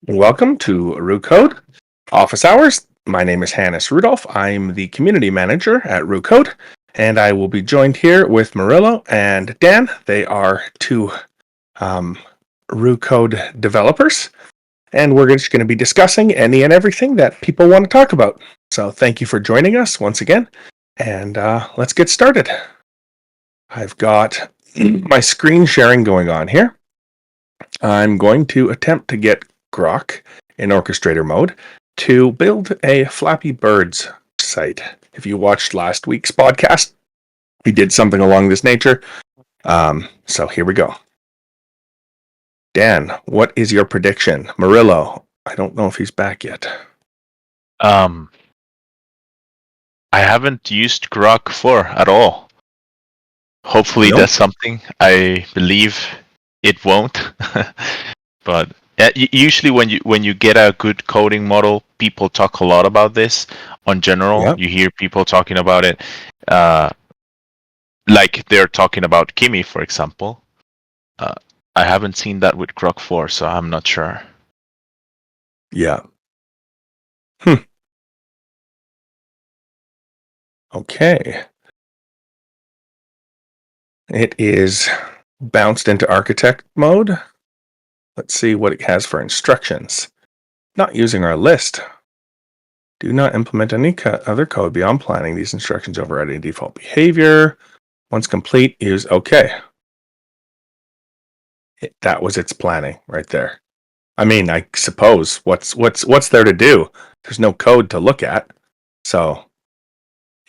Welcome to Roo Code Office Hours. My name is Hannes Rudolph. I'm the community manager at Roo Code, and I will be joined here with Murilo and Dan. They are two Roo Code developers, and we're just going to be discussing any and everything that people want to talk about. So thank you for joining us once again, and let's get started. I've got my screen sharing going on here. I'm going to attempt to get Grok in Orchestrator mode to build a Flappy Birds site. If you watched last week's podcast, we did something along this nature. So here we go. Dan, what is your prediction? Murilo, I don't know if he's back yet. I haven't used Grok-4 at all. Hopefully that's something. I believe it won't. But usually when you get a good coding model, people talk a lot about this. On general, Yep. You hear people talking about it. Like they're talking about Kimi, for example. I haven't seen that with Grok-4, so I'm not sure. Yeah. Okay. It is bounced into architect mode. Let's see what it has for instructions. Not using our list. Do not implement any other code beyond planning. These instructions override any default behavior. Once complete, use OK. That was its planning right there. I mean, I suppose what's there to do? There's no code to look at. So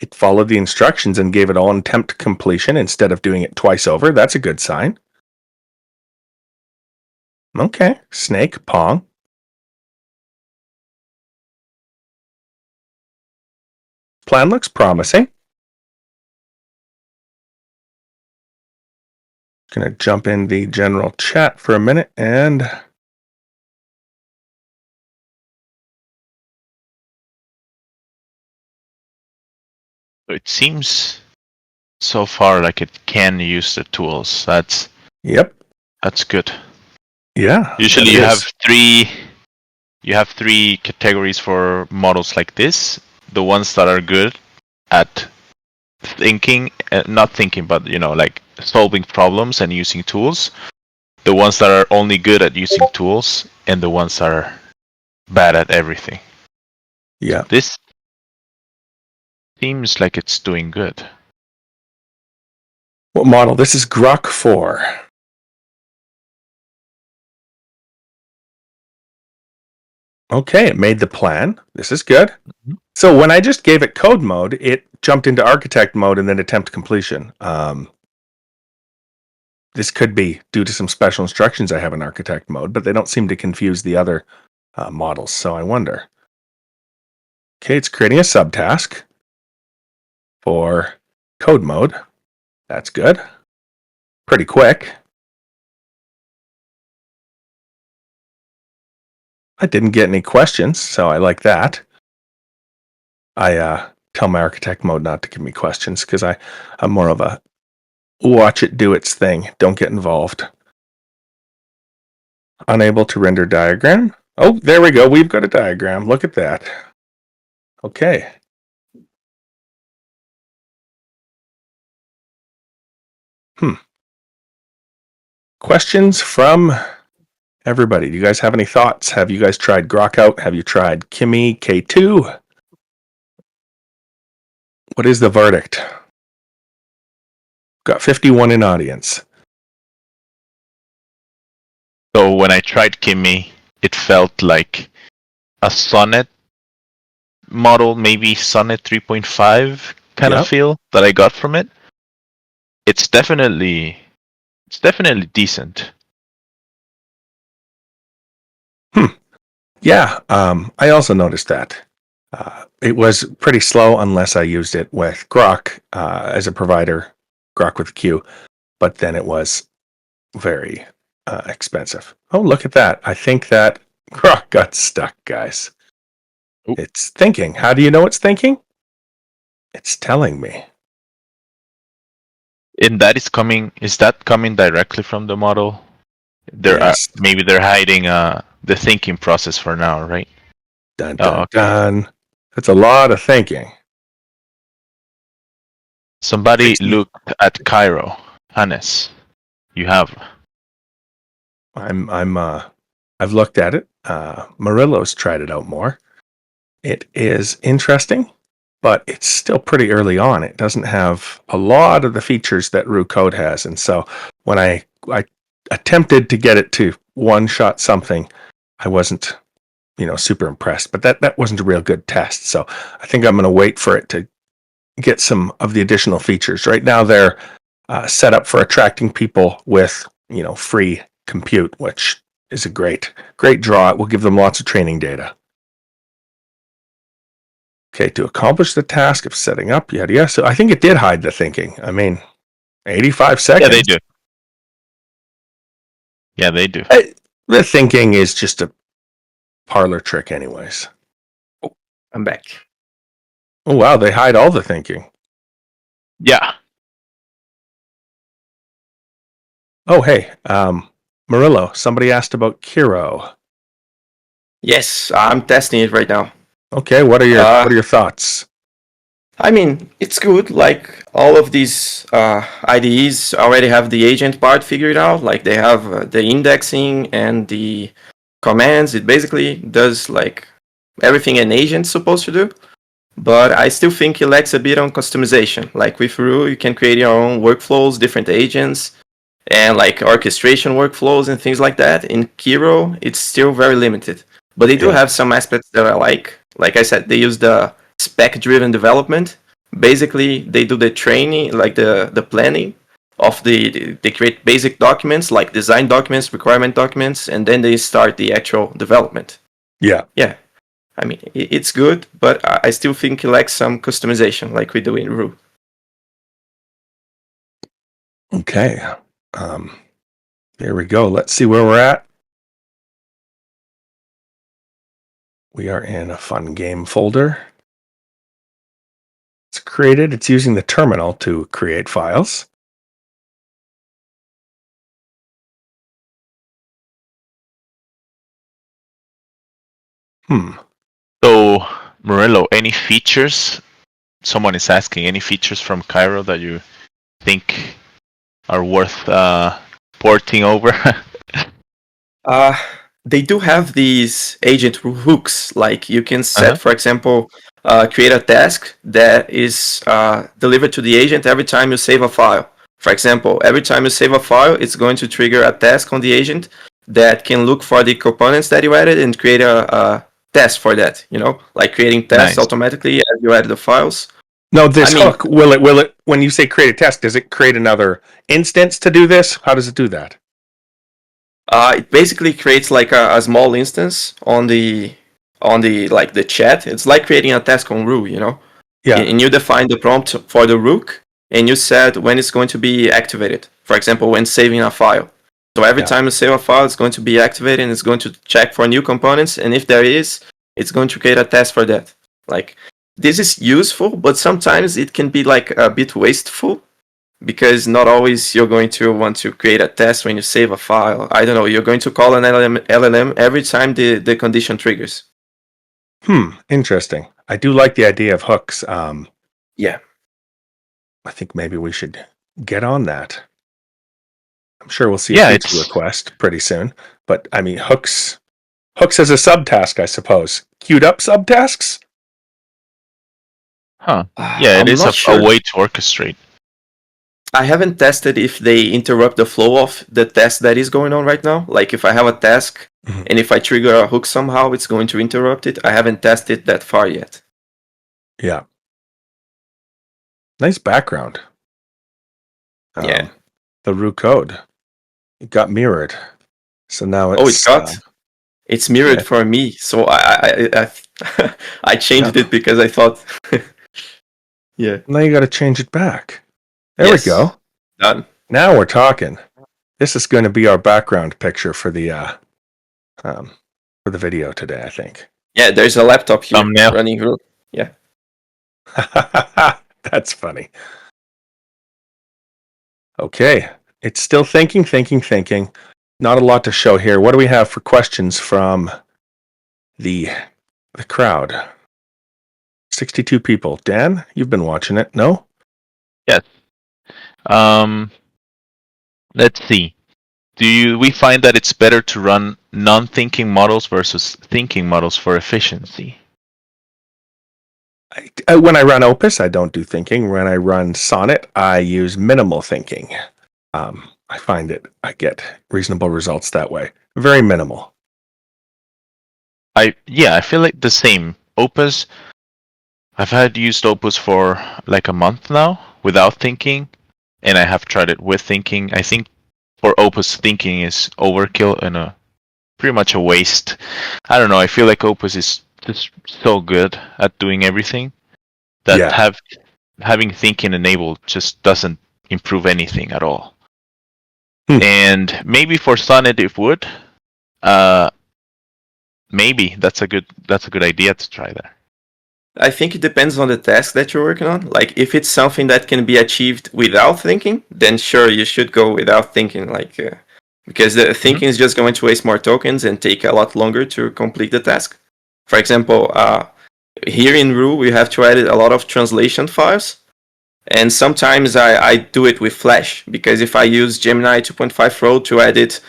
it followed the instructions and gave it all attempt completion instead of doing it twice over. That's a good sign. Okay, snake, Pong. Plan looks promising. Gonna jump in the general chat for a minute and It seems so far like it can use the tools. That's good. Yeah. Usually you have three categories for models like this. The ones that are good at thinking, not thinking, but like solving problems and using tools. The ones that are only good at using tools, and the ones that are bad at everything. Yeah. So this seems like it's doing good. What model? This is Grok-4. Okay, it made the plan. This is good. Mm-hmm. So when I just gave it code mode, it jumped into architect mode and then attempt completion. This could be due to some special instructions I have in architect mode, but they don't seem to confuse the other models, so I wonder. Okay, it's creating a subtask for code mode. That's good. Pretty quick. I didn't get any questions, so I like that. I tell my architect mode not to give me questions because I'm more of a watch it do its thing. Don't get involved. Unable to render diagram. Oh, there we go. We've got a diagram. Look at that. Okay. Questions from everybody. Do you guys have any thoughts? Have you guys tried Grok out? Have you tried Kimi K2? What is the verdict? Got 51 in audience. So when I tried Kimi, it felt like a Sonnet model, maybe Sonnet 3.5 kind of feel that I got from it. It's definitely decent. Yeah, I also noticed that. It was pretty slow unless I used it with Grok as a provider, Grok with a Q, but then it was very expensive. Oh, look at that. I think that Grok got stuck, guys. Ooh. It's thinking. How do you know it's thinking? It's telling me. And is that coming directly from the model? Yes. Maybe they're hiding the thinking process for now, right? Dun Oh, dun okay. dun. That's a lot of thinking. Somebody looked at Kiro. Hannes, you have. I've looked at it. Murilo's tried it out more. It is interesting, but it's still pretty early on. It doesn't have a lot of the features that Roo Code has, and so when I attempted to get it to one-shot something, I wasn't, super impressed. But that wasn't a real good test. So I think I'm going to wait for it to get some of the additional features. Right now, they're set up for attracting people with, free compute, which is a great draw. It will give them lots of training data. Okay, to accomplish the task of setting up, yada yada. So I think it did hide the thinking. I mean, 85 seconds. Yeah, they do. Yeah, they do. The thinking is just a parlor trick, anyways. Oh, I'm back. Oh wow, they hide all the thinking. Yeah. Oh hey, Murilo, somebody asked about Kiro. Yes, I'm testing it right now. Okay, what are your thoughts? I mean, it's good. Like all of these IDEs already have the agent part figured out. Like they have the indexing and the commands. It basically does like everything an agent's supposed to do. But I still think it lacks a bit on customization. Like with Roo, you can create your own workflows, different agents, and like orchestration workflows and things like that. In Kiro, it's still very limited. But they do have some aspects that I like. Like I said, they use the spec-driven development. Basically, they do the training, like the planning of they create basic documents, like design documents, requirement documents, and then they start the actual development. Yeah. Yeah. I mean, it's good, but I still think it lacks some customization, like we do in Roo. Okay. There we go. Let's see where we're at. We are in a fun game folder. It's created. It's using the terminal to create files. So, Murilo, any features? Someone is asking, any features from Kiro that you think are worth porting over? They do have these agent hooks. Like you can set, for example, create a task that is delivered to the agent every time you save a file. For example, every time you save a file, it's going to trigger a task on the agent that can look for the components that you added and create a test for that. Like creating tests automatically as you add the files. No, this hook, will it, when you say create a test, does it create another instance to do this? How does it do that? It basically creates like a small instance on the like the chat. It's like creating a task on Roo, Yeah. And you define the prompt for the rook, and you set when it's going to be activated. For example, when saving a file. So every time you save a file, it's going to be activated, and it's going to check for new components. And if there is, it's going to create a test for that. Like this is useful, but sometimes it can be like a bit wasteful. Because not always you're going to want to create a test when you save a file. I don't know, you're going to call an LLM every time the condition triggers. Interesting. I do like the idea of hooks. Yeah. I think maybe we should get on that. I'm sure we'll see a feature request pretty soon. But I mean, hooks as a subtask, I suppose. Queued up subtasks? Huh. Yeah, it is a way to orchestrate. I haven't tested if they interrupt the flow of the task that is going on right now. Like if I have a task and if I trigger a hook somehow, it's going to interrupt it. I haven't tested that far yet. Yeah. Nice background. Yeah. The Roo Code. It got mirrored. So now it's... it's mirrored for me. So I changed it because I thought... Yeah. Now you got to change it back. There we go. Done. Now we're talking. This is going to be our background picture for the video today, I think. Yeah, there's a laptop here running Roo. Yeah. That's funny. Okay. It's still thinking. not a lot to show here. What do we have for questions from the crowd? 62 people. Dan, you've been watching it, no? Yes. Let's see. We find that it's better to run non-thinking models versus thinking models for efficiency? When I run Opus, I don't do thinking. When I run Sonnet, I use minimal thinking. I find I get reasonable results that way. Very minimal. I feel like the same. Opus, I've used Opus for like a month now without thinking, and I have tried it with thinking. I think for Opus, thinking is overkill and pretty much a waste. I don't know. I feel like Opus is just so good at doing everything that having thinking enabled just doesn't improve anything at all. And maybe for Sonnet it would. Maybe that's a good idea to try there. I think it depends on the task that you're working on. Like if it's something that can be achieved without thinking, then sure you should go without thinking. Because the thinking is just going to waste more tokens and take a lot longer to complete the task. For example, here in Roo we have to edit a lot of translation files, and sometimes I do it with Flash, because if I use Gemini 2.5 Pro to edit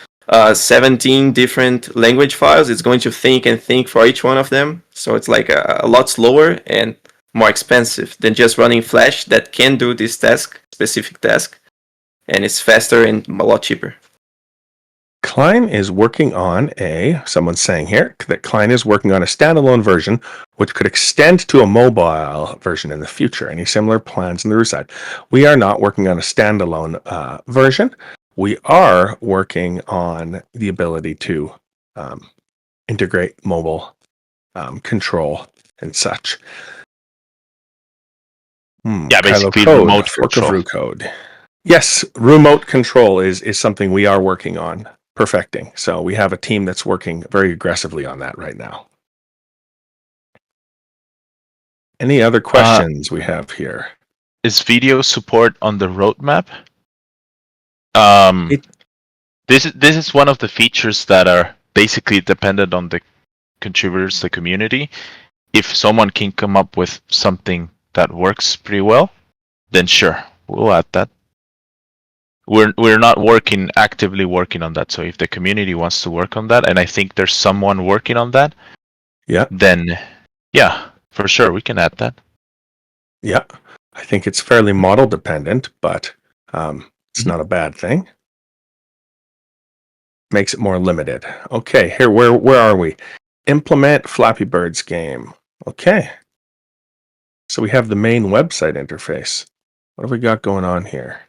17 different language files, it's going to think for each one of them. So it's like a lot slower and more expensive than just running Flash that can do this specific task, and it's faster and a lot cheaper. Klein is working on someone's saying here that Klein is working on a standalone version which could extend to a mobile version in the future. Any similar plans on the Roo side? We are not working on a standalone version. We are working on the ability to integrate mobile control and such. Basically Code, remote fork control. of Roo Code. Yes, remote control is something we are working on perfecting. So we have a team that's working very aggressively on that right now. Any other questions we have here? Is video support on the roadmap? This is one of the features that are basically dependent on the contributors, the community. If someone can come up with something that works pretty well, then sure, we'll add that. We're not actively working on that. So if the community wants to work on that, and I think there's someone working on that, then yeah, for sure we can add that. Yeah, I think it's fairly model dependent, but it's not a bad thing. Makes it more limited. Okay, here where are we? Implement Flappy Bird's game. Okay. So we have the main website interface. What have we got going on here?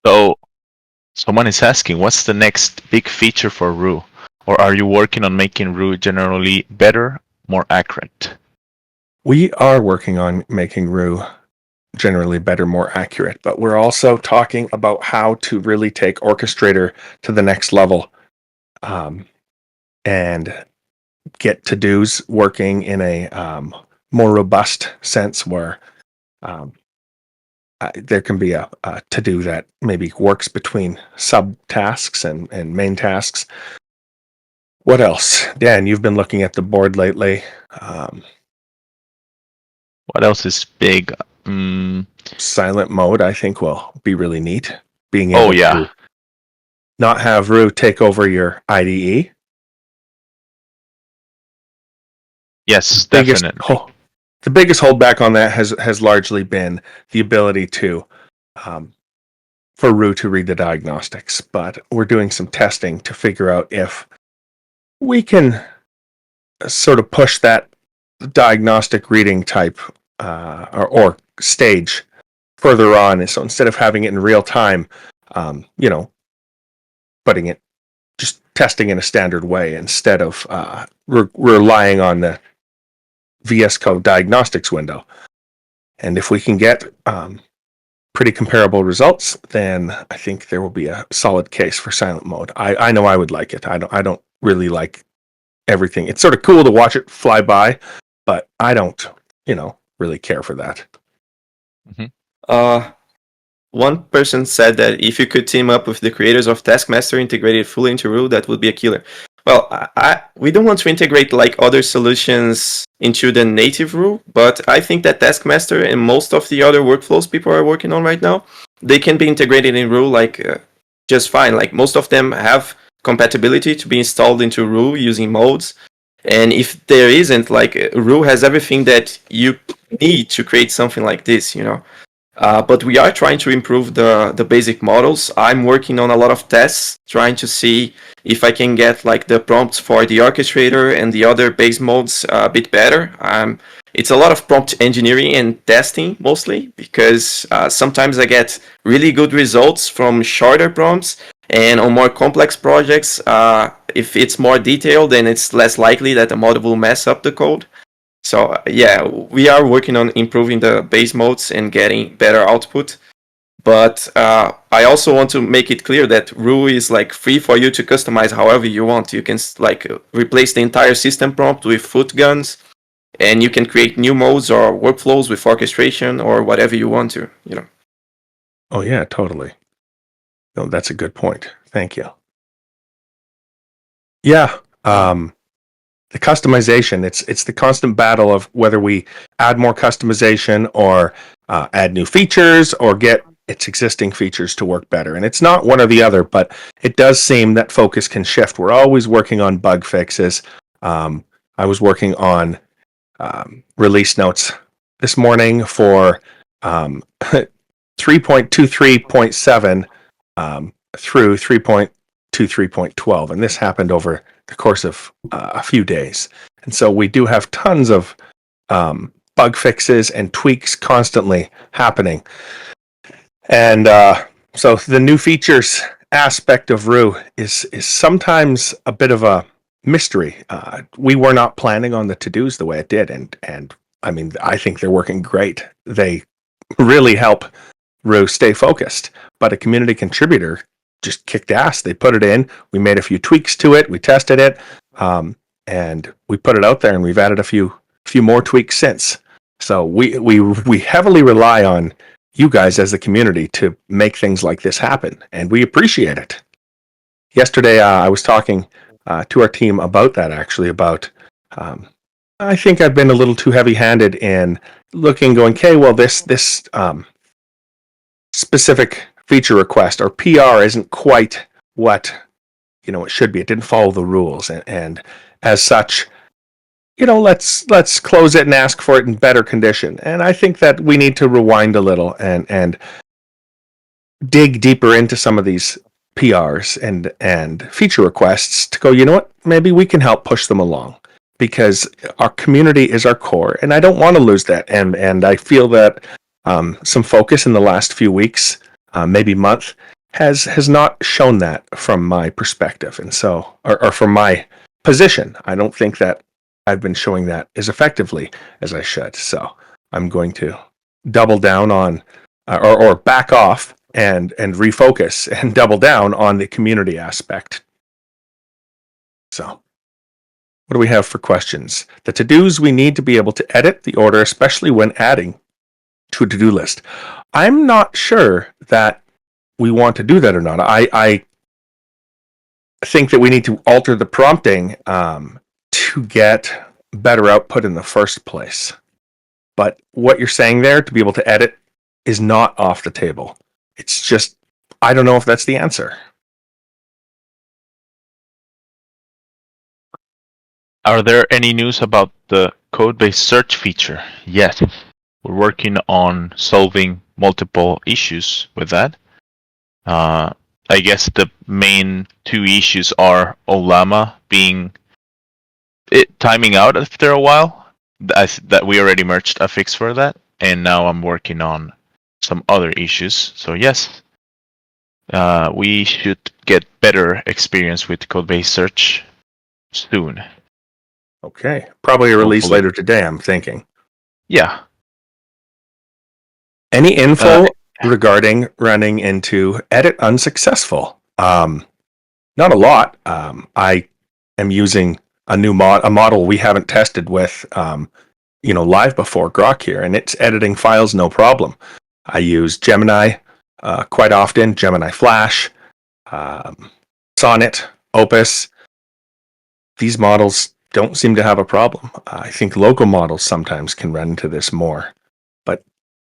So someone is asking, what's the next big feature for Roo? Or are you working on making Roo generally better, more accurate? We are working on making Roo generally better, more accurate, but we're also talking about how to really take Orchestrator to the next level and get to-dos working in a more robust sense where there can be a to-do that maybe works between sub-tasks and main tasks. What else? Dan, you've been looking at the board lately. What else is big? Silent mode, I think, will be really neat. Being able to not have Roo take over your IDE. Yes, definitely. The biggest holdback on that has largely been the ability to for Roo to read the diagnostics, but we're doing some testing to figure out if we can sort of push that diagnostic reading type or stage further on. So instead of having it in real time, putting it, just testing in a standard way instead of relying on the VS Code diagnostics window. And if we can get pretty comparable results, then I think there will be a solid case for silent mode. I know I would like it. I don't really like everything. It's sort of cool to watch it fly by, but I don't, really care for that. one person said that if you could team up with the creators of Taskmaster integrated fully into Roo, that would be a killer. Well, we don't want to integrate like other solutions into the native Roo, but I think that Taskmaster and most of the other workflows people are working on right now, they can be integrated in Roo like just fine. Like most of them have compatibility to be installed into Roo using modes. And if there isn't, like Roo has everything that you need to create something like this, you know. But we are trying to improve the basic models. I'm working on a lot of tests, trying to see if I can get like the prompts for the orchestrator and the other base modes a bit better. It's a lot of prompt engineering and testing mostly, because sometimes I get really good results from shorter prompts, and on more complex projects, if it's more detailed, then it's less likely that the model will mess up the code. So yeah, we are working on improving the base modes and getting better output. But I also want to make it clear that Roo is like free for you to customize however you want. You can like replace the entire system prompt with foot guns, and you can create new modes or workflows with orchestration or whatever you want to. You know. Oh yeah, totally. No, that's a good point. Thank you. Yeah. The customization, it's the constant battle of whether we add more customization or add new features or get its existing features to work better. And it's not one or the other, but it does seem that focus can shift. We're always working on bug fixes. I was working on release notes this morning for 3.23.7 through 3.23.12, and this happened over the course of a few days. And so we do have tons of bug fixes and tweaks constantly happening. And so the new features aspect of Roo is sometimes a bit of a mystery. We were not planning on the to-dos the way it did, and I mean, I think they're working great. They really help Roo stay focused. But a community contributor just kicked ass. They put it in. We made a few tweaks to it. We tested it, and we put it out there. And we've added a few more tweaks since. So we heavily rely on you guys as the community to make things like this happen, and we appreciate it. Yesterday, I was talking to our team about that. Actually, about I think I've been a little too heavy-handed in looking, going, okay, well, this specific feature request or PR isn't quite what it should be. It didn't follow the rules, and as such, let's close it and ask for it in better condition. And I think that we need to rewind a little and dig deeper into some of these PRs and feature requests to go, you know what, maybe we can help push them along, because our community is our core, and I don't want to lose that. And I feel that some focus in the last few weeks, maybe month, has not shown that from my perspective, and so or from my position. I don't think that I've been showing that as effectively as I should. So I'm going to double down on or back off and refocus and double down on the community aspect. So what do we have for questions? The to-dos, we need to be able to edit the order, especially when adding to a to-do list. I'm not sure that we want to do that or not. I think that we need to alter the prompting to get better output in the first place. But what you're saying there, to be able to edit, is not off the table. It's just, I don't know if that's the answer. Are there any news about the code-based search feature? Yes. We're working on solving multiple issues with that. I guess the main two issues are Olama timing out after a while. That we already merged a fix for that, and now I'm working on some other issues. So yes, we should get better experience with code-based search soon. Okay, probably a release Hopefully. later today, I'm thinking. Yeah. Any info regarding running into edit unsuccessful? Not a lot. I am using a model we haven't tested with, live before, Grok here, and it's editing files no problem. I use Gemini quite often. Gemini Flash, Sonnet, Opus. These models don't seem to have a problem. I think local models sometimes can run into this more. But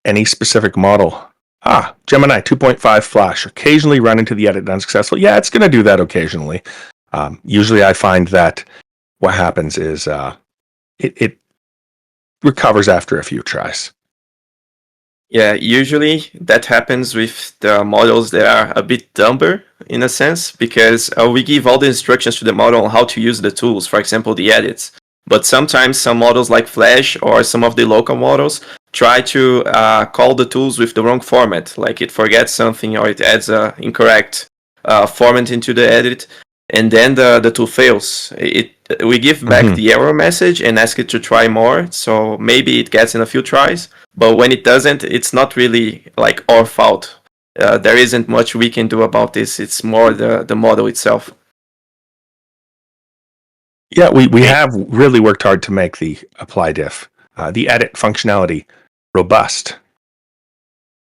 any specific model, Gemini 2.5 Flash, occasionally run into the edit unsuccessful. Yeah, it's going to do that occasionally. Usually I find that what happens is it recovers after a few tries. Yeah, usually that happens with the models that are a bit dumber in a sense, because we give all the instructions to the model on how to use the tools, for example, the edits. But sometimes some models like Flash or some of the local models try to call the tools with the wrong format, like it forgets something or it adds an incorrect format into the edit, and then the tool fails. We give back the error message and ask it to try more, so maybe it gets in a few tries. But when it doesn't, it's not really like our fault. There isn't much we can do about this. It's more the model itself. Yeah, we have really worked hard to make the apply diff, the edit functionality, robust.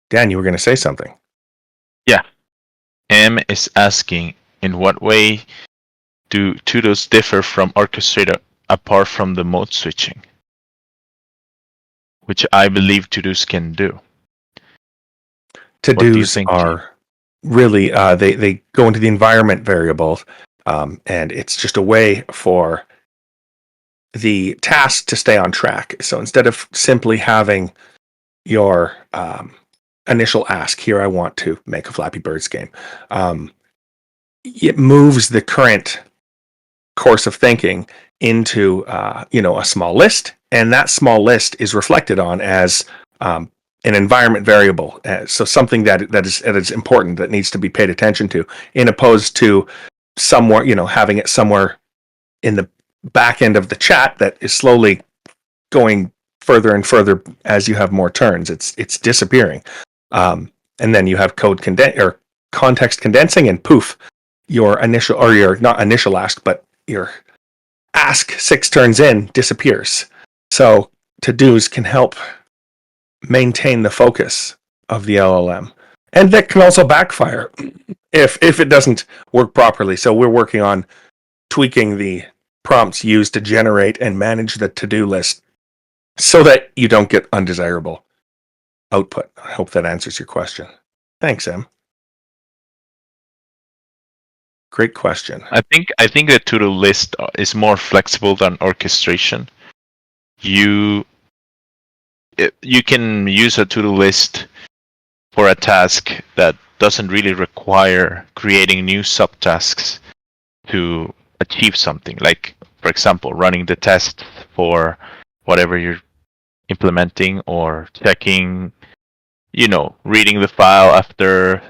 Dan, you were going to say something. Yeah. M is asking, in what way do tutos differ from Orchestrator apart from the mode switching? Which I believe to-dos can do. To-dos are really, they go into the environment variables, and it's just a way for the task to stay on track. So instead of simply having your initial ask, here I want to make a Flappy Birds game, it moves the current course of thinking into a small list, and that small list is reflected on as an environment variable, so something that is important, that needs to be paid attention to, in opposed to somewhere, having it somewhere in the back end of the chat that is slowly going further and further as you have more turns. It's disappearing, and then you have or context condensing, and poof, your initial, or your not initial ask, but your ask 6 turns in disappears. So to-dos can help maintain the focus of the LLM, and that can also backfire if it doesn't work properly. So we're working on tweaking the prompts used to generate and manage the to-do list so that you don't get undesirable output. I hope that answers your question. Thanks, Em. Great question. I think the to-do list is more flexible than orchestration. You can use a to-do list for a task that doesn't really require creating new subtasks to achieve something. Like, for example, running the test for whatever you're implementing, or checking, reading the file after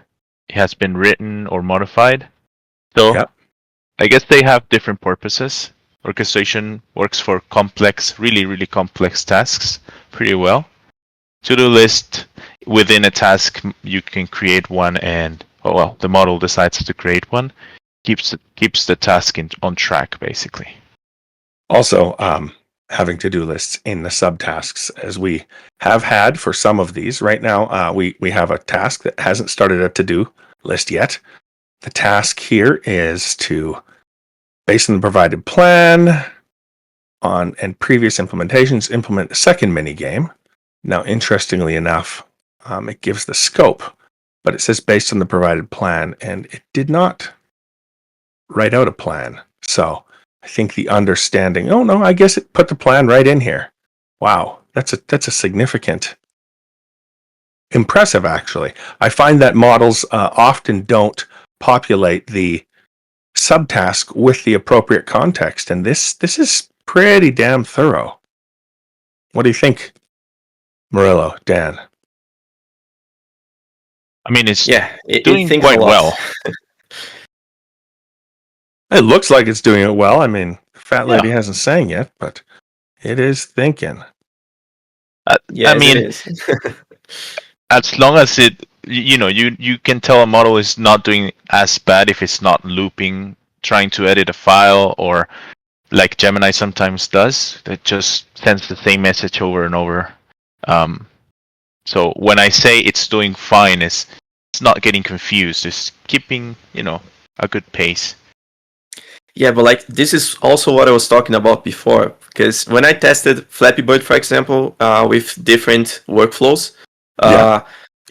it has been written or modified. So Yep. I guess they have different purposes. Orchestration works for complex, really, really complex tasks pretty well. To-do list, within a task, you can create one, and the model decides to create one. Keeps the task on track, basically. Also, having to-do lists in the subtasks, as we have had for some of these. Right now, we have a task that hasn't started a to-do list yet. The task here is to, based on the provided plan and previous implementations, implement the second mini game. Now, interestingly enough, it gives the scope, but it says based on the provided plan, and it did not write out a plan. So I think the understanding, oh no, I guess it put the plan right in here. Wow, that's a significant, impressive actually. I find that models often don't populate the subtask with the appropriate context, and this is pretty damn thorough. What do you think, Murilo, Dan? I mean, it's it doing thinks quite a lot. well. It looks like it's doing it well. I mean, Fat Lady hasn't sang yet, but it is thinking. I mean, it is. as long as you can tell a model is not doing as bad if it's not looping, trying to edit a file, or like Gemini sometimes does, that just sends the same message over and over. So when I say it's doing fine, is it's not getting confused. It's keeping, a good pace. Yeah, but like this is also what I was talking about before. Because when I tested Flappy Bird, for example, with different workflows,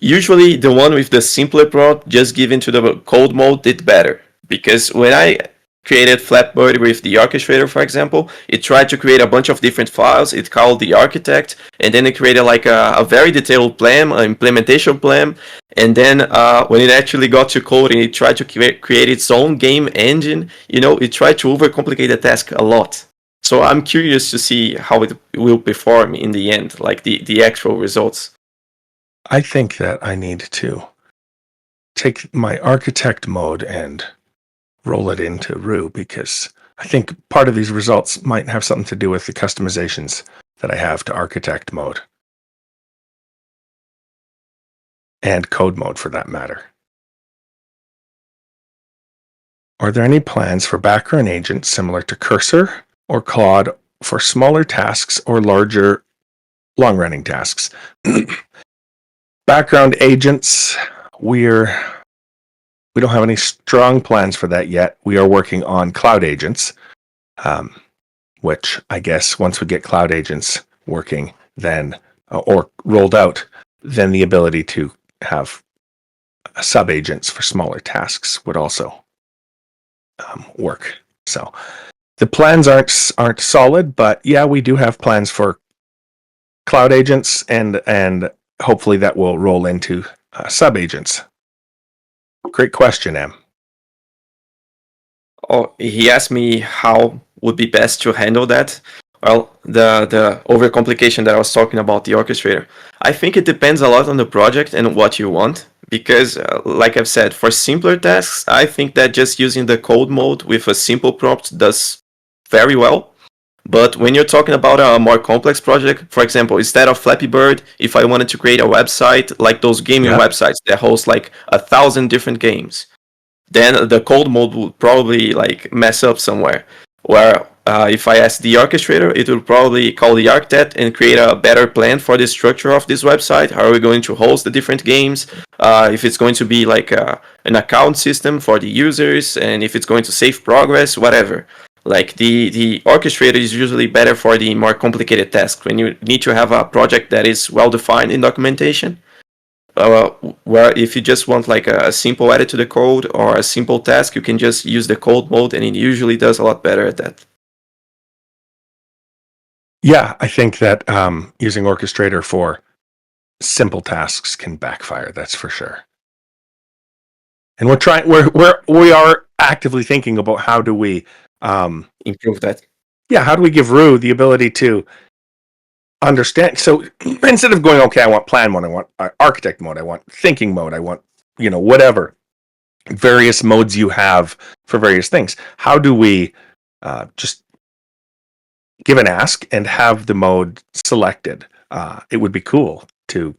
usually the one with the simpler prompt just given to the code mode did better. Because when I created Flappy Bird with the orchestrator, for example, it tried to create a bunch of different files. It called the architect, and then it created like a very detailed plan, an implementation plan. And then when it actually got to coding, it tried to create its own game engine. It tried to overcomplicate the task a lot. So I'm curious to see how it will perform in the end, like the actual results. I think that I need to take my architect mode and roll it into Roo, because I think part of these results might have something to do with the customizations that I have to architect mode. And code mode, for that matter. Are there any plans for background agents similar to Cursor or Claude for smaller tasks or larger long-running tasks? Background agents, we don't have any strong plans for that yet. We are working on cloud agents, which I guess once we get cloud agents working, then or rolled out, then the ability to have sub-agents for smaller tasks would also work. So the plans aren't solid, but yeah, we do have plans for cloud agents, and hopefully that will roll into sub-agents. Great question, Em. Oh, he asked me how would be best to handle that. Well, the overcomplication that I was talking about, the orchestrator. I think it depends a lot on the project and what you want. Because, like I've said, for simpler tasks, I think that just using the code mode with a simple prompt does very well. But when you're talking about a more complex project, for example, instead of Flappy Bird, if I wanted to create a website like those gaming websites that host like 1,000 different games, then the code mode would probably like mess up somewhere. Where if I ask the orchestrator, it will probably call the architect and create a better plan for the structure of this website. How are we going to host the different games? If it's going to be like an account system for the users, and if it's going to save progress, whatever. Like the orchestrator is usually better for the more complicated tasks when you need to have a project that is well defined in documentation. Where if you just want like a simple edit to the code or a simple task, you can just use the code mode, and it usually does a lot better at that. Yeah, I think that using Orchestrator for simple tasks can backfire. That's for sure. And we are actively thinking about how do we improve that. Yeah, how do we give Roo the ability to understand? So instead of going, okay, I want plan mode, I want architect mode, I want thinking mode, I want whatever various modes you have for various things. How do we just give an ask and have the mode selected? It would be cool to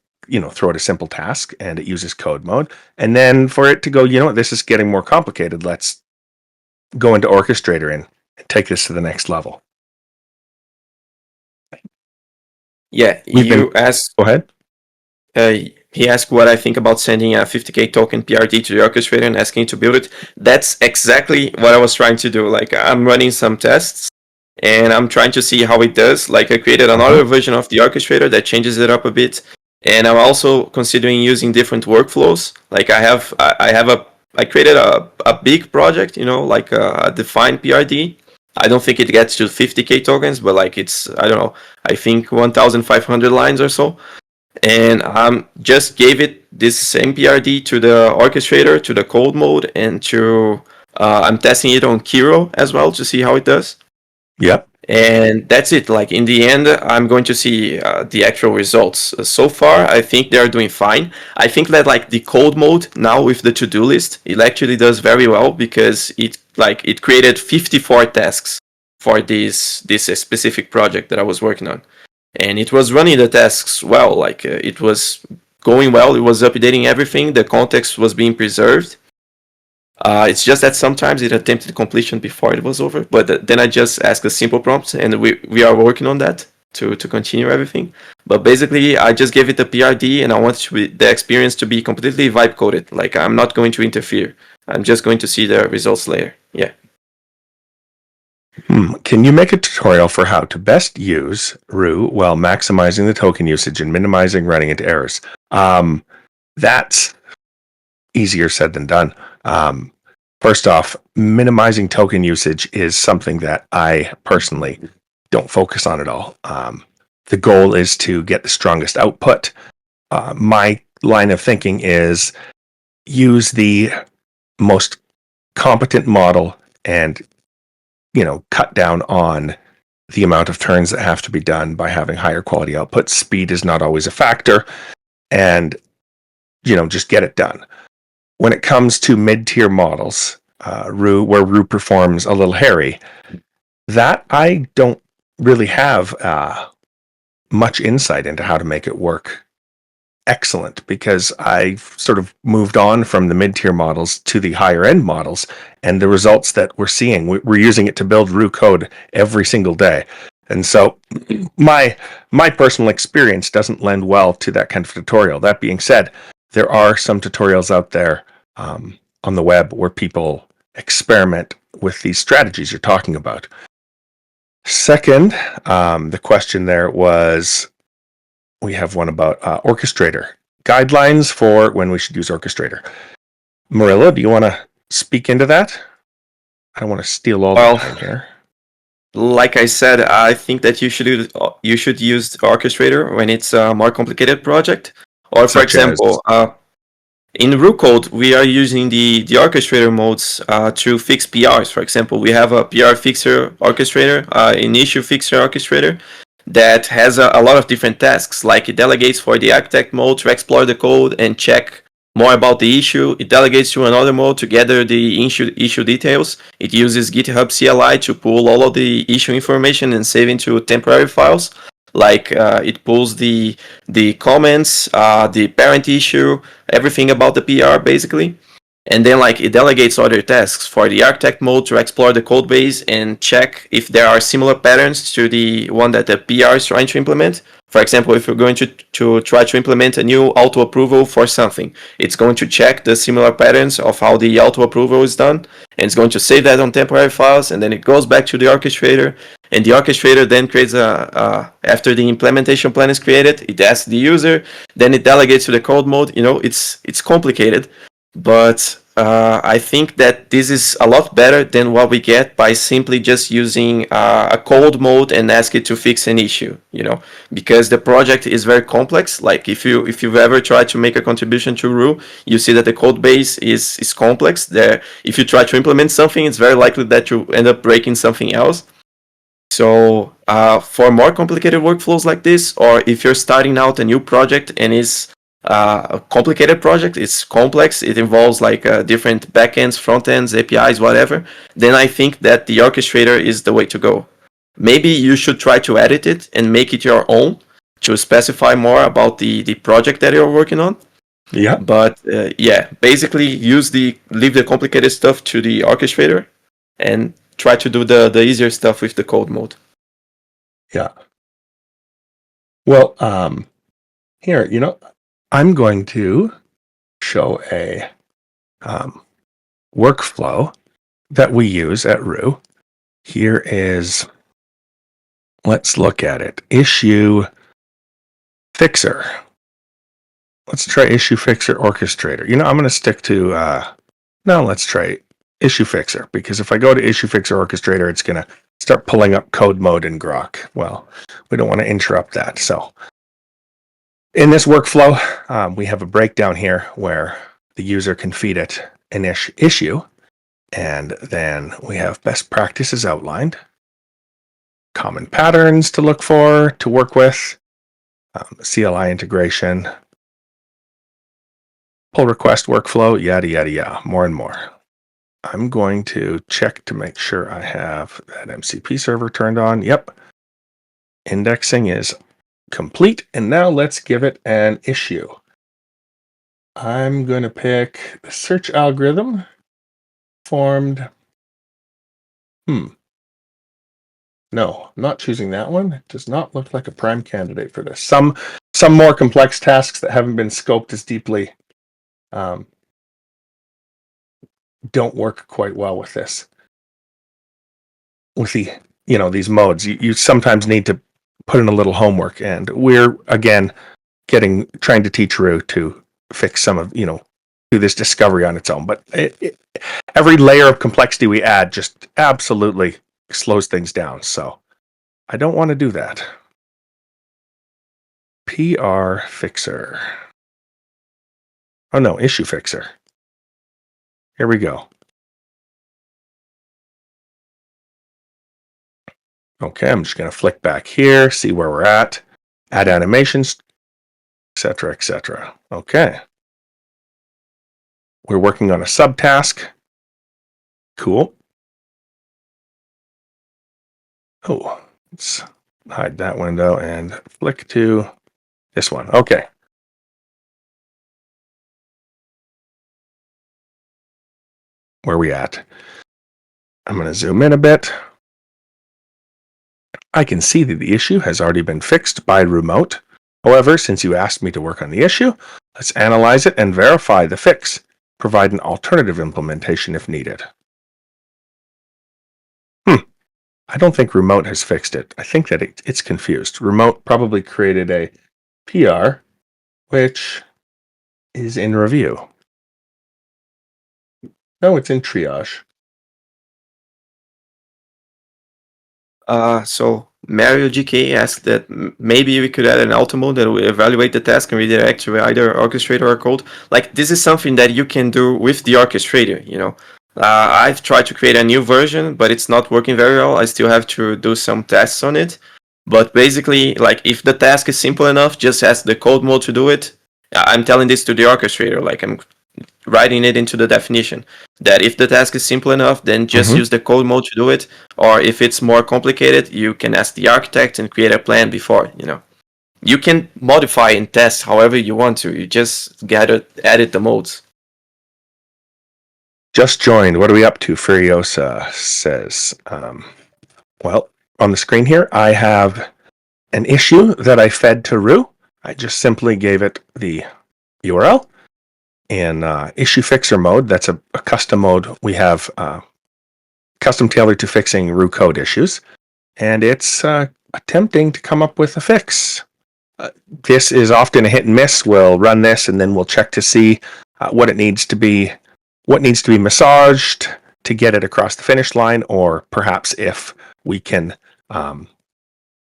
throw out a simple task and it uses code mode, and then for it to go, this is getting more complicated. Let's go into Orchestrator and take this to the next level. Yeah, asked. Go ahead. He asked what I think about sending a 50k token PRD to the orchestrator and asking to build it. That's exactly what I was trying to do. Like, I'm running some tests and I'm trying to see how it does. Like, I created another version of the orchestrator that changes it up a bit. And I'm also considering using different workflows. Like, I created a big project, like a defined PRD. I don't think it gets to 50k tokens, but like it's, I don't know, I think 1,500 lines or so. And just gave it this same PRD to the orchestrator, to the code mode, and I'm testing it on Kiro as well to see how it does. Yep. And that's it. Like in the end, I'm going to see the actual results. So far, I think they are doing fine. I think that like the code mode now with the to-do list, it actually does very well because it created 54 tasks for this specific project that I was working on, and it was running the tasks well. Like it was going well. It was updating everything. The context was being preserved. It's just that sometimes it attempted completion before it was over, but then I just asked a simple prompt, and we are working on that. to continue everything. But basically, I just gave it a PRD, and I want the experience to be completely vibe coded. Like, I'm not going to interfere. I'm just going to see the results later. Yeah. Can you make a tutorial for how to best use Roo while maximizing the token usage and minimizing running into errors? That's easier said than done. First off, minimizing token usage is something that I personally don't focus on at all. The goal is to get the strongest output. My line of thinking is use the most competent model and cut down on the amount of turns that have to be done by having higher quality output. Speed is not always a factor, and just get it done. When it comes to mid-tier models, Roo, where Roo performs a little hairy, that I don't really have much insight into how to make it work excellent, because I've sort of moved on from the mid-tier models to the higher end models, and the results that we're seeing, we're using it to build Roo code every single day. And so my personal experience doesn't lend well to that kind of tutorial. That being said, there are some tutorials out there on the web where people experiment with these strategies you're talking about. Second, the question there was, we have one about Orchestrator. Guidelines for when we should use Orchestrator. Murilo, do you want to speak into that? I don't want to steal all the time here. Like I said, I think that you should use Orchestrator when it's a more complicated project. Or for example, in Roo Code, we are using the orchestrator modes to fix PRs. For example, we have a PR fixer orchestrator, an issue fixer orchestrator that has a lot of different tasks. Like it delegates for the architect mode to explore the code and check more about the issue. It delegates to another mode to gather the issue details. It uses GitHub CLI to pull all of the issue information and save into temporary files. Like it pulls the comments, the parent issue, everything about the PR basically. And then like it delegates other tasks for the architect mode to explore the code base and check if there are similar patterns to the one that the PR is trying to implement. For example, if we're going to try to implement a new auto approval for something, it's going to check the similar patterns of how the auto approval is done, and it's going to save that on temporary files, and then it goes back to the orchestrator, and the orchestrator then creates after the implementation plan is created, it asks the user, then it delegates to the code mode. It's complicated, but I think that this is a lot better than what we get by simply just using a code mode and ask it to fix an issue, because the project is very complex. Like if you've ever tried to make a contribution to Roo, you see that the code base is complex. If you try to implement something, it's very likely that you end up breaking something else. So for more complicated workflows like this, or if you're starting out a new project and it's a complicated project, it's complex, it involves like different backends, front ends, APIs, whatever, then I think that the orchestrator is the way to go. Maybe you should try to edit it and make it your own to specify more about the project that you're working on. Yeah. But basically leave the complicated stuff to the orchestrator and try to do the easier stuff with the code mode. Yeah. Well, here, I'm going to show a workflow that we use at Roo. Here is, let's look at it. Issue Fixer. Let's try Issue Fixer Orchestrator. I'm going to stick to, let's try Issue Fixer, because if I go to Issue Fixer Orchestrator, it's going to start pulling up code mode in Grok. Well, we don't want to interrupt that. So in this workflow, we have a breakdown here where the user can feed it an issue, and then we have best practices outlined, common patterns to look for, to work with, CLI integration, pull request workflow, yada, yada, yada, more and more. I'm going to check to make sure I have that MCP server turned on. Yep. Indexing is complete. And now let's give it an issue. I'm going to pick the search algorithm formed. No, I'm not choosing that one. It does not look like a prime candidate for this. Some more complex tasks that haven't been scoped as deeply don't work quite well with this. With these modes, you sometimes need to put in a little homework, and we're again trying to teach Roo to fix some of do this discovery on its own. But every layer of complexity we add just absolutely slows things down. So I don't want to do that. PR fixer. Oh no, issue fixer. Here we go. Okay, I'm just going to flick back here, see where we're at, add animations, etc., etc. Okay. We're working on a subtask. Cool. Oh, let's hide that window and flick to this one. Okay. Where are we at? I'm going to zoom in a bit. I can see that the issue has already been fixed by remote. However, since you asked me to work on the issue, let's analyze it and verify the fix. Provide an alternative implementation if needed. I don't think remote has fixed it. I think that it's confused. Remote probably created a PR, which is in review. No, it's in triage. So Mario GK asked that maybe we could add an auto mode that will evaluate the task and redirect to either orchestrator or code. Like, this is something that you can do with the orchestrator, you know. I've tried to create a new version, but it's not working very well. I still have to do some tests on it. But basically, like, if the task is simple enough, just ask the code mode to do it. I'm telling this to the orchestrator, like I'm writing it into the definition, that if the task is simple enough, then just use the code mode to do it. Or if it's more complicated, you can ask the architect and create a plan before, you know. You can modify and test however you want to. You just gotta edit the modes. Just joined. What are we up to? Furiosa says. Well, on the screen here, I have an issue that I fed to Roo. I just simply gave it the URL in issue fixer mode. That's a custom mode we have custom tailored to fixing Roo Code issues. And it's attempting to come up with a fix. This is often a hit and miss. We'll run this and then we'll check to see what needs to be massaged to get it across the finish line, or perhaps if we can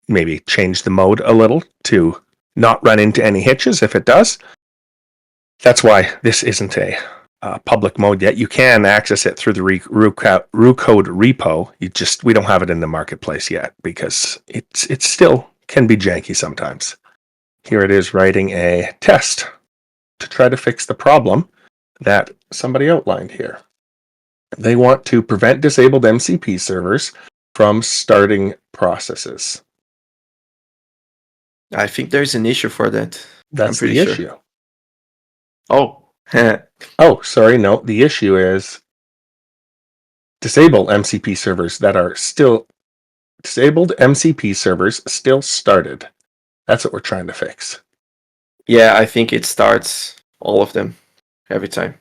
maybe change the mode a little to not run into any hitches if it does. That's why this isn't a public mode yet. You can access it through the Roo Code repo. We don't have it in the marketplace yet because it still can be janky sometimes. Here it is writing a test to try to fix the problem that somebody outlined here. They want to prevent disabled MCP servers from starting processes. I think there's an issue for that. That's the issue. Oh. Oh, sorry. No, the issue is disable MCP servers that are still disabled MCP servers still started. That's what we're trying to fix. Yeah, I think it starts all of them every time.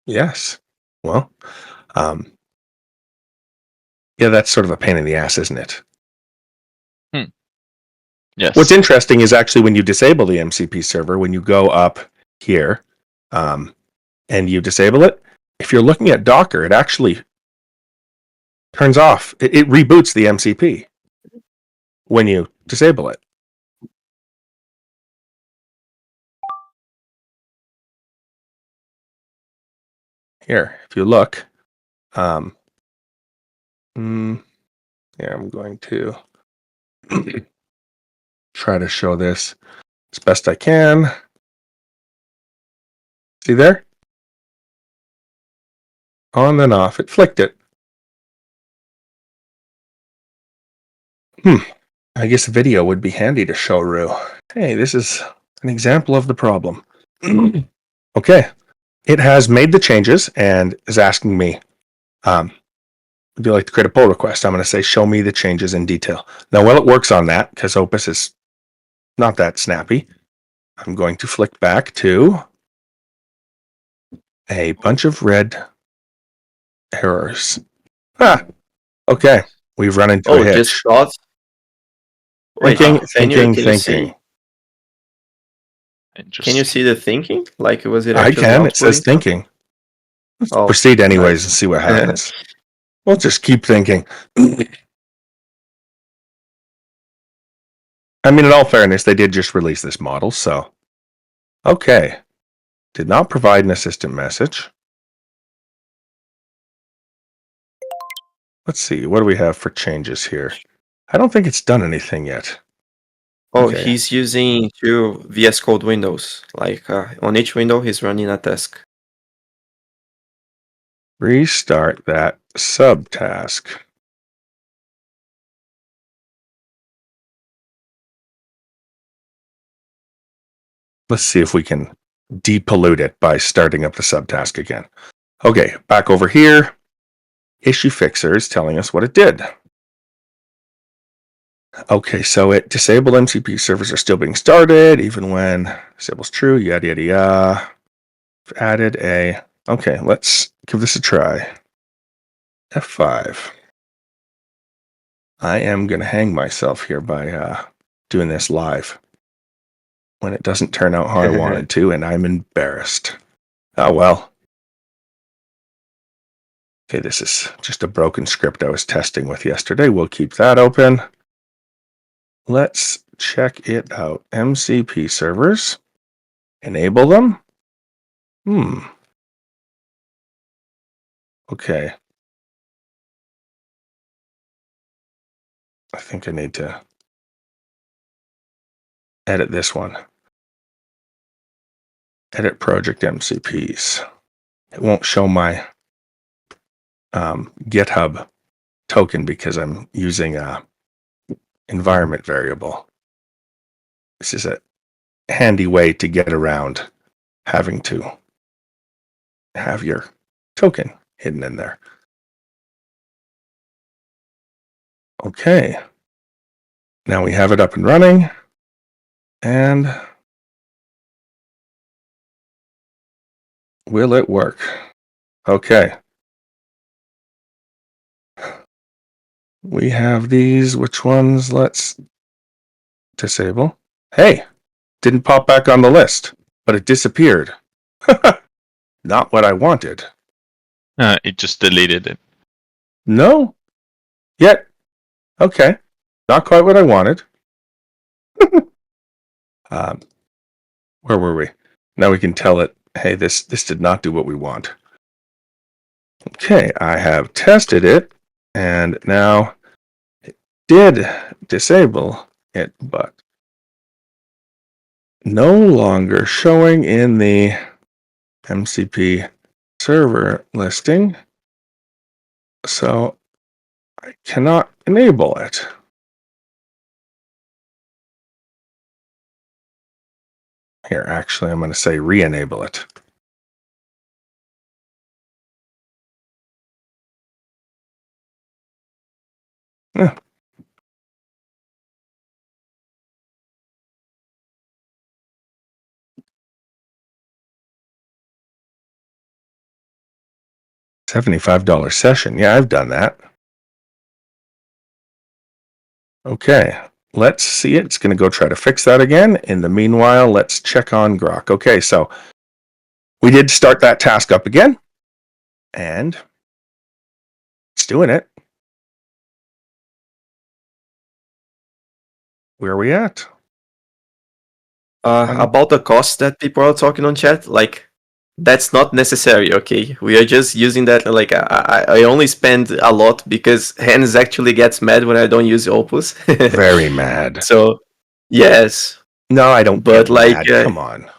Yes. Well, yeah, that's sort of a pain in the ass, isn't it? Yes. What's interesting is actually when you disable the MCP server, when you go up here and you disable it, if you're looking at Docker, it actually turns off. It reboots the MCP when you disable it. Here, if you look, yeah, I'm going to try to show this as best I can. See there? On and off. It flicked it. I guess video would be handy to show Roo. Hey, this is an example of the problem. Okay. It has made the changes and is asking me, would you like to create a pull request? I'm going to say, show me the changes in detail. Now, while it works on that, because Opus is not that snappy, I'm going to flick back to a bunch of red errors. Okay. We've run into a hitch. Just thought. Wait, Thinking. Can you see the thinking? Like, was it I actually can. It says outputting thinking. Let's something? proceed anyways nice. and see what happens. We'll just keep thinking. I mean, in all fairness, they did just release this model, so. Okay. Did not provide an assistant message. Let's see. What do we have for changes here? I don't think it's done anything yet. Oh, Okay. he's using 2 VS Code windows. Like, on each window, he's running a task. Restart that subtask. Let's see if we can depollute it by starting up the subtask again. Okay, back over here. Issue fixer is telling us what it did. Okay, so it disabled MCP servers are still being started, even when disable's true, yada, yada, yada. Added a... Okay, let's give this a try. F5. I am going to hang myself here by doing this live when it doesn't turn out how I wanted to, and I'm embarrassed. Oh, well. Okay, this is just a broken script I was testing with yesterday. We'll keep that open. Let's check it out. MCP servers. Enable them. Okay. I think I need to edit this one. Edit project MCPs. It won't show my GitHub token because I'm using a environment variable. This is a handy way to get around having to have your token hidden in there. Okay. Now we have it up and running. And will it work? Okay. We have these. Which ones? Let's disable. Hey, didn't pop back on the list, but it disappeared. Not what I wanted. It just deleted it. No. Yet. Okay. Not quite what I wanted. Where were we? Now we can tell it, hey, this did not do what we want. Okay, I have tested it, and now it did disable it, but no longer showing in the MCP server listing, so I cannot enable it. Here, actually, I'm going to say re-enable it. Yeah. $75 session. Yeah, I've done that. Okay, let's see it. It's going to go try to fix that again. In the meanwhile, let's check on Grok. Okay, so we did start that task up again, and it's doing it. Where are we at? About the cost that people are talking on chat, like, that's not necessary, okay? We are just using that, like, I only spend a lot because Hannes actually gets mad when I don't use Opus. Very mad. So, yes. No, I don't But, get like, mad. Come on.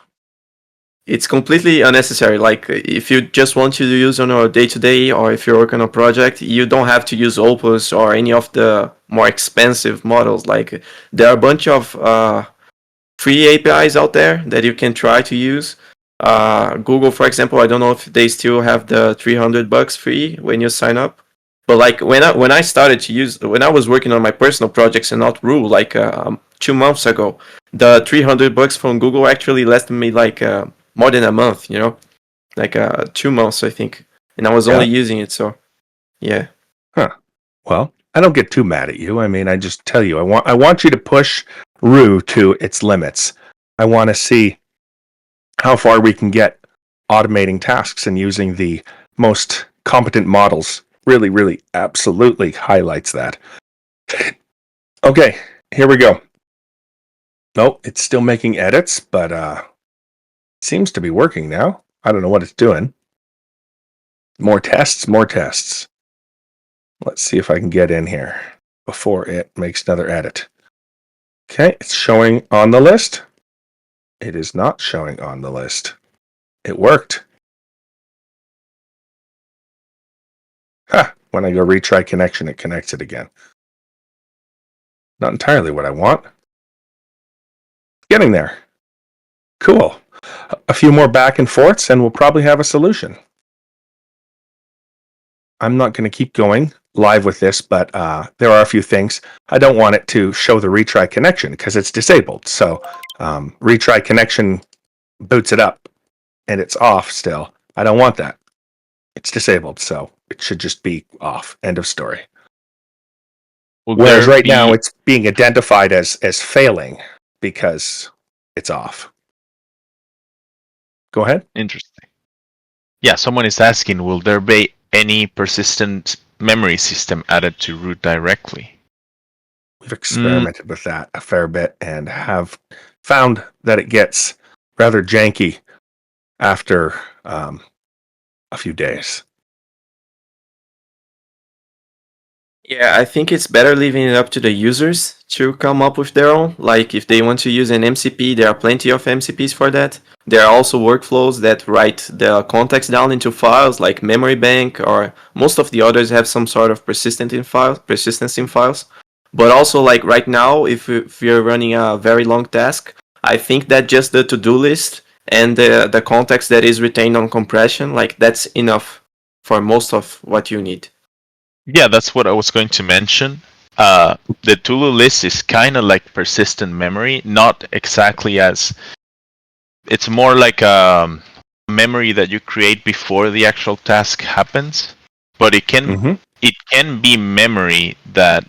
It's completely unnecessary. Like, if you just want to use on a day-to-day, or if you're working on a project, you don't have to use Opus or any of the more expensive models. Like, there are a bunch of free APIs out there that you can try to use. Google, for example, I don't know if they still have the $300 free when you sign up. But like when I started to use, when I was working on my personal projects and not Roo, like 2 months ago, the $300 from Google actually lasted me like more than a month, you know, like 2 months I think, and I was only using it, so yeah. Huh. Well, I don't get too mad at you. I mean, I just tell you, I want you to push Roo to its limits. I want to see how far we can get automating tasks and using the most competent models. Really, really, absolutely highlights that. Okay, here we go. Nope, it's still making edits, but seems to be working now. I don't know what it's doing. More tests, more tests. Let's see if I can get in here before it makes another edit. Okay, it's showing on the list. It is not showing on the list. It worked. Ha! When I go retry connection, it connects it again. Not entirely what I want. Getting there. Cool. A few more back and forths, and we'll probably have a solution. I'm not going to keep going live with this, but there are a few things. I don't want it to show the retry connection because it's disabled. So retry connection boots it up and it's off still. I don't want that. It's disabled, so it should just be off. End of story. Whereas right now it's being identified as failing because it's off. Go ahead. Interesting. Yeah, someone is asking, will there be any persistent memory system added to root directly? We've experimented with that a fair bit and have found that it gets rather janky after a few days. Yeah, I think it's better leaving it up to the users to come up with their own. Like if they want to use an MCP, there are plenty of MCPs for that. There are also workflows that write the context down into files like memory bank, or most of the others have some sort of persistence in files. But also like right now, if you're running a very long task, I think that just the to-do list and the context that is retained on compression, like that's enough for most of what you need. Yeah, that's what I was going to mention. The to-do list is kind of like persistent memory, not exactly as... It's more like a memory that you create before the actual task happens, but it can be memory that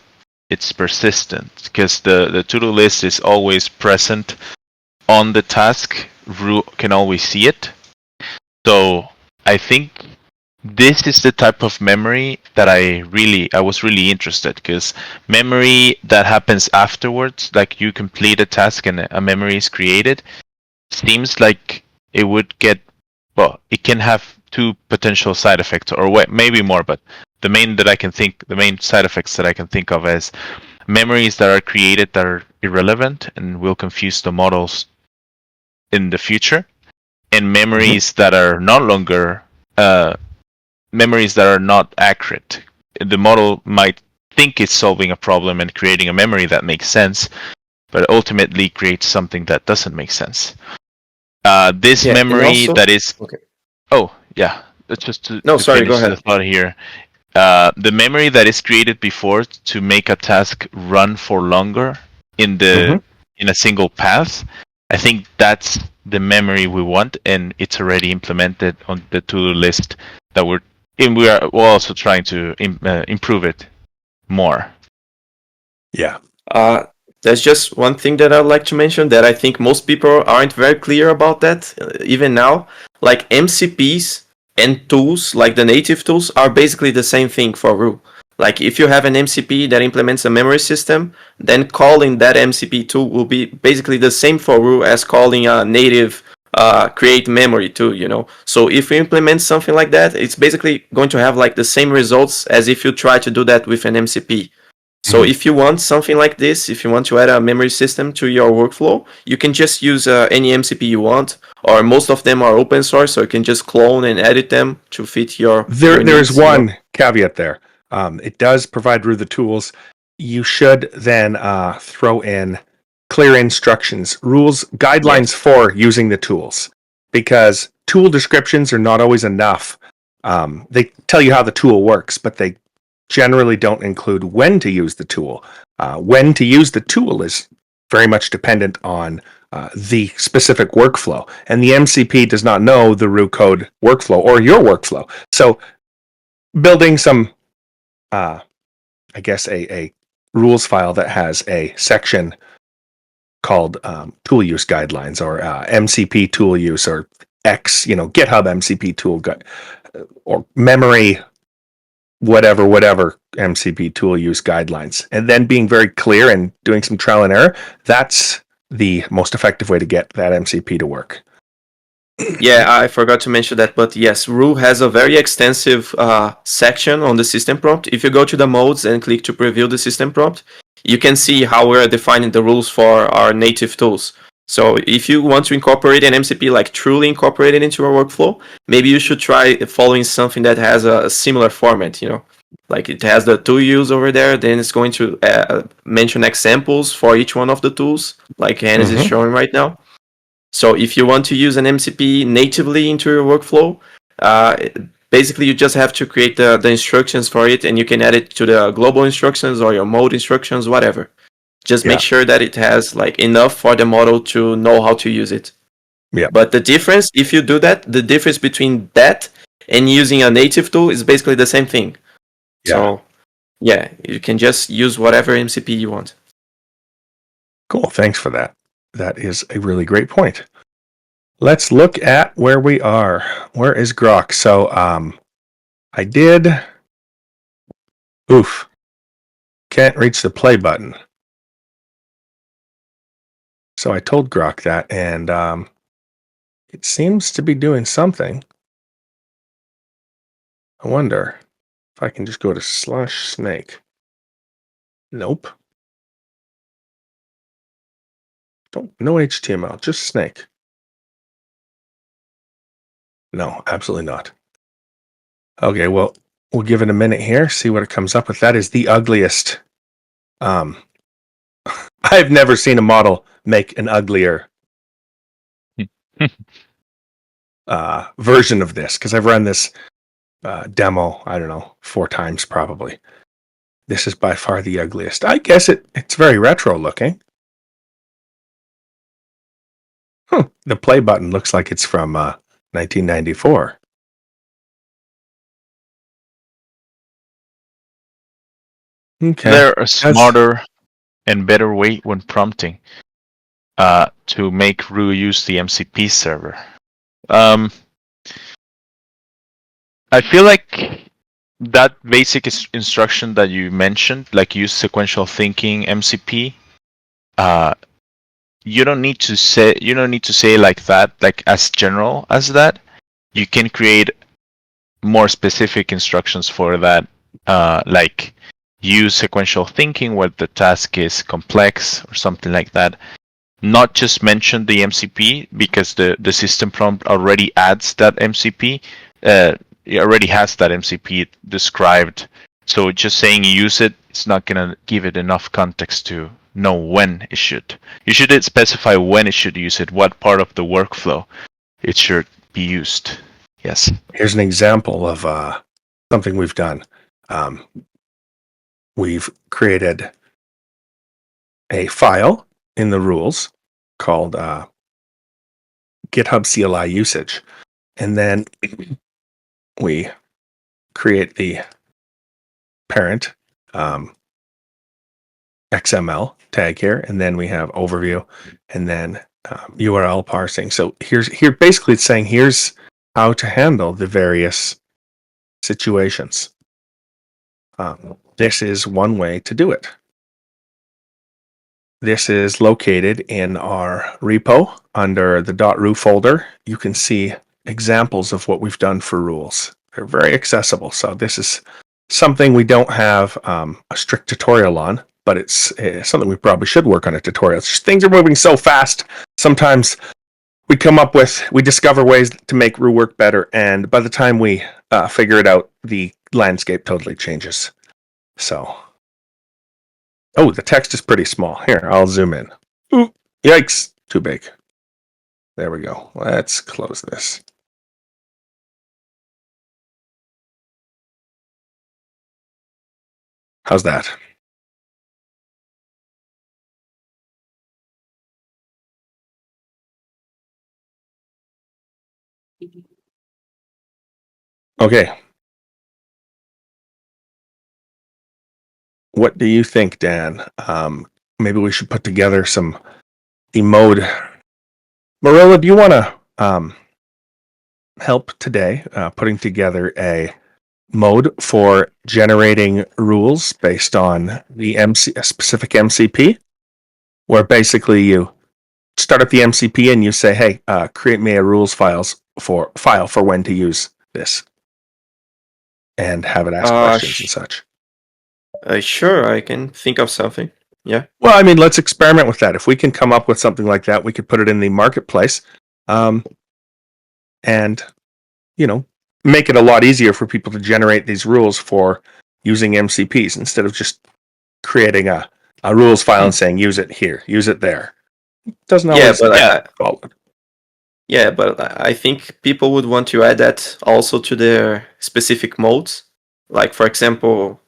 it's persistent, because the to-do list is always present on the task. Roo can always see it. So I think this is the type of memory that I was really interested, because memory that happens afterwards, like you complete a task and a memory is created, seems like it would get, well, it can have two potential side effects, or maybe more, but the main side effects that I can think of is memories that are created that are irrelevant and will confuse the models in the future, and memories that are no longer memories that are not accurate. The model might think it's solving a problem and creating a memory that makes sense, but ultimately creates something that doesn't make sense. This memory also, that is... Okay. Oh, yeah. Just to Sorry, finish go ahead. the thought here. The memory that is created before to make a task run for longer in a single path, I think that's the memory we want, and it's already implemented on the to-do list that we're also trying to improve it more. Yeah. There's just one thing that I'd like to mention that I think most people aren't very clear about that, even now. Like MCPs and tools, like the native tools, are basically the same thing for Roo. Like if you have an MCP that implements a memory system, then calling that MCP tool will be basically the same for Roo as calling a native create memory tool, you know. So if you implement something like that, it's basically going to have like the same results as if you try to do that with an MCP. So if you want something like this, if you want to add a memory system to your workflow, you can just use any MCP you want, or most of them are open source, so you can just clone and edit them to fit your There needs, is one caveat there. It does provide Roo the tools. You should then throw in clear instructions, rules, guidelines for using the tools, because tool descriptions are not always enough. They tell you how the tool works, but they generally don't include when to use the tool. When to use the tool is very much dependent on the specific workflow, and the MCP does not know the Roo Code workflow or your workflow. So building some, I guess, a rules file that has a section called tool use guidelines or MCP tool use or X, GitHub MCP tool or memory, whatever MCP tool use guidelines, and then being very clear and doing some trial and error. That's the most effective way to get that MCP to work. Yeah, I forgot to mention that, but yes, Roo has a very extensive section on the system prompt. If you go to the modes and click to preview the system prompt, you can see how we're defining the rules for our native tools. So if you want to incorporate an MCP, like truly incorporate it into your workflow, maybe you should try following something that has a similar format, like it has the tool use over there, then it's going to mention examples for each one of the tools, like Hannes is showing right now. So if you want to use an MCP natively into your workflow, basically you just have to create the instructions for it, and you can add it to the global instructions or your mode instructions, whatever. Just make sure that it has like enough for the model to know how to use it. Yeah. But the difference, if you do that, the difference between that and using a native tool is basically the same thing. Yeah. So yeah, you can just use whatever MCP you want. Cool. Thanks for that. That is a really great point. Let's look at where we are. Where is Grok? So I did. Can't reach the play button. So I told Grok that, and it seems to be doing something. I wonder if I can just go to /snake. Nope. No HTML, just snake. No, absolutely not. Okay, well, we'll give it a minute here, see what it comes up with. That is the ugliest. I've never seen a model make an uglier version of this, because I've run this demo, I don't know, 4 times probably. This is by far the ugliest. I guess it's very retro looking. The play button looks like it's from 1994. Okay. There a smarter and better way when prompting to make Roo use the MCP server. I feel like that basic instruction that you mentioned, like use sequential thinking MCP, you don't need to say like that, like as general as that. You can create more specific instructions for that, like use sequential thinking where the task is complex or something like that. Not just mention the MCP, because the system prompt already adds that MCP. It already has that MCP described. So just saying use it's not going to give it enough context to know when it should. You should specify when it should use it, what part of the workflow it should be used. Yes. Here's an example of something we've done. We've created a file in the rules called GitHub CLI usage. And then we create the parent XML tag here, and then we have overview, and then URL parsing. So here basically it's saying here's how to handle the various situations. This is one way to do it. This is located in our repo under the .roo folder. You can see examples of what we've done for rules. They're very accessible. So this is something we don't have a strict tutorial on, but it's something we probably should work on a tutorial. It's just, things are moving so fast. Sometimes we discover ways to make Roo work better, and by the time we figure it out, the landscape totally changes. So, the text is pretty small. Here, I'll zoom in. Ooh, yikes, too big. There we go. Let's close this. How's that? Okay. What do you think, Dan? Maybe we should put together some mode. Murilo, do you want to help today putting together a mode for generating rules based on a specific MCP, where basically you start up the MCP and you say, "Hey, create me a rules file for when to use this," and have it ask questions and such. Sure, I can think of something. Yeah. Well, I mean, let's experiment with that. If we can come up with something like that, we could put it in the marketplace, and make it a lot easier for people to generate these rules for using MCPs instead of just creating a rules file and saying use it here, use it there. It doesn't always follow. Yeah, but I think people would want to add that also to their specific modes. Like, for example,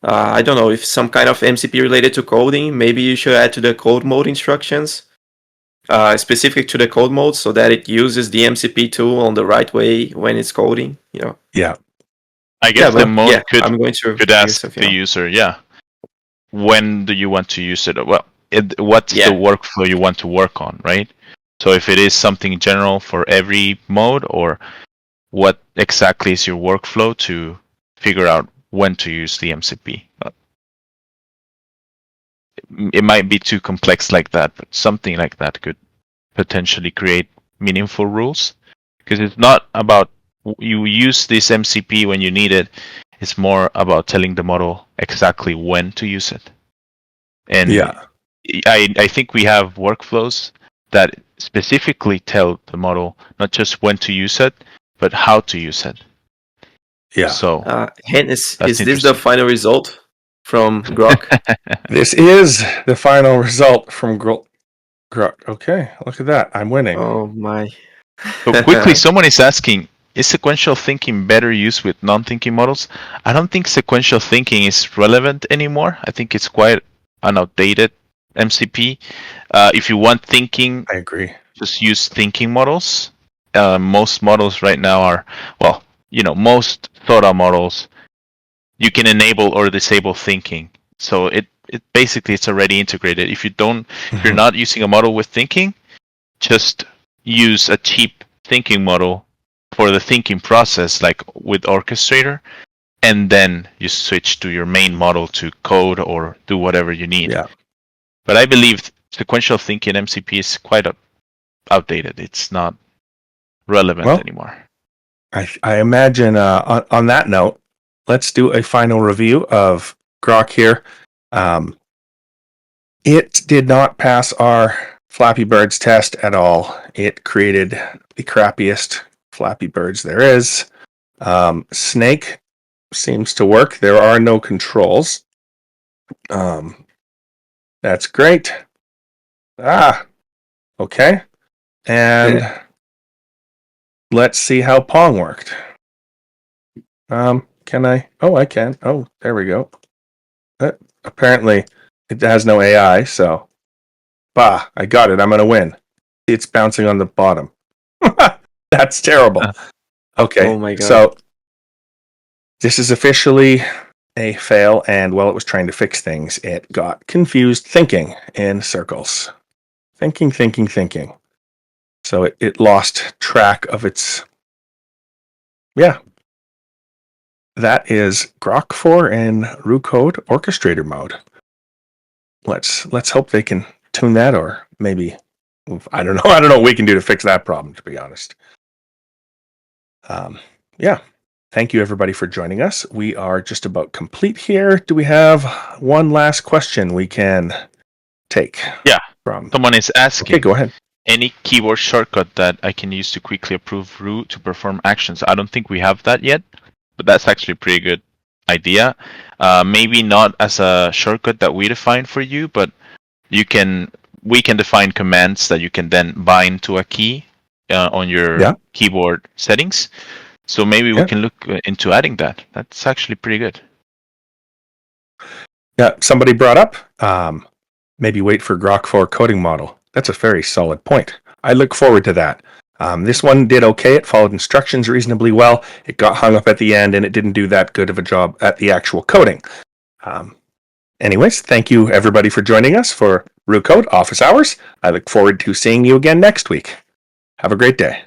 I don't know, if some kind of MCP related to coding, maybe you should add to the code mode instructions, specific to the code mode, so that it uses the MCP tool on the right way when it's coding. Yeah. I guess the mode could ask the else. user, when do you want to use it? Well, what's the workflow you want to work on, right? So if it is something general for every mode, or what exactly is your workflow to figure out when to use the MCP? It might be too complex like that, but something like that could potentially create meaningful rules. Because it's not about you use this MCP when you need it. It's more about telling the model exactly when to use it. And I think we have workflows that specifically tell the model not just when to use it, but how to use it. Yeah. So, Hannes, is this the final result from Grok? This is the final result from Grok. Okay, look at that. I'm winning. Oh my. So quickly, someone is asking, is sequential thinking better used with non-thinking models? I don't think sequential thinking is relevant anymore. I think it's quite an outdated MCP. If you want thinking, I agree. Just use thinking models. Most models right now are, most thought models, you can enable or disable thinking. So it basically it's already integrated. If you're not using a model with thinking, just use a cheap thinking model for the thinking process, like with Orchestrator, and then you switch to your main model to code or do whatever you need. Yeah. But I believe sequential thinking MCP is quite outdated. It's not relevant anymore. I imagine on that note, let's do a final review of Grok here. It did not pass our Flappy Birds test at all. It created the crappiest Flappy Birds there is. Snake seems to work. There are no controls. That's great. Okay. And let's see how Pong worked. Can I? Oh, I can. Oh, there we go. Apparently, it has no AI, so... I got it. I'm going to win. It's bouncing on the bottom. That's terrible. Okay, oh my God. So this is officially a fail, and while it was trying to fix things, it got confused thinking in circles. Thinking. So it lost track of its... Yeah. That is Grok-4 in Roo Code Orchestrator mode. Let's hope they can tune that, or maybe I don't know what we can do to fix that problem, to be honest. Thank you everybody for joining us. We are just about complete here. Do we have one last question we can take? Someone is asking. Okay, go ahead. Any keyboard shortcut that I can use to quickly approve Roo to perform actions? I don't think we have that yet, but that's actually a pretty good idea. Maybe not as a shortcut that we define for you, but we can define commands that you can then bind to a key on your keyboard settings. So maybe we can look into adding that. That's actually pretty good. Yeah, somebody brought up maybe wait for Grok-4 coding model. That's a very solid point. I look forward to that. This one did okay. It followed instructions reasonably well. It got hung up at the end, and it didn't do that good of a job at the actual coding. Anyways, thank you everybody for joining us for Roo Code Office Hours. I look forward to seeing you again next week. Have a great day.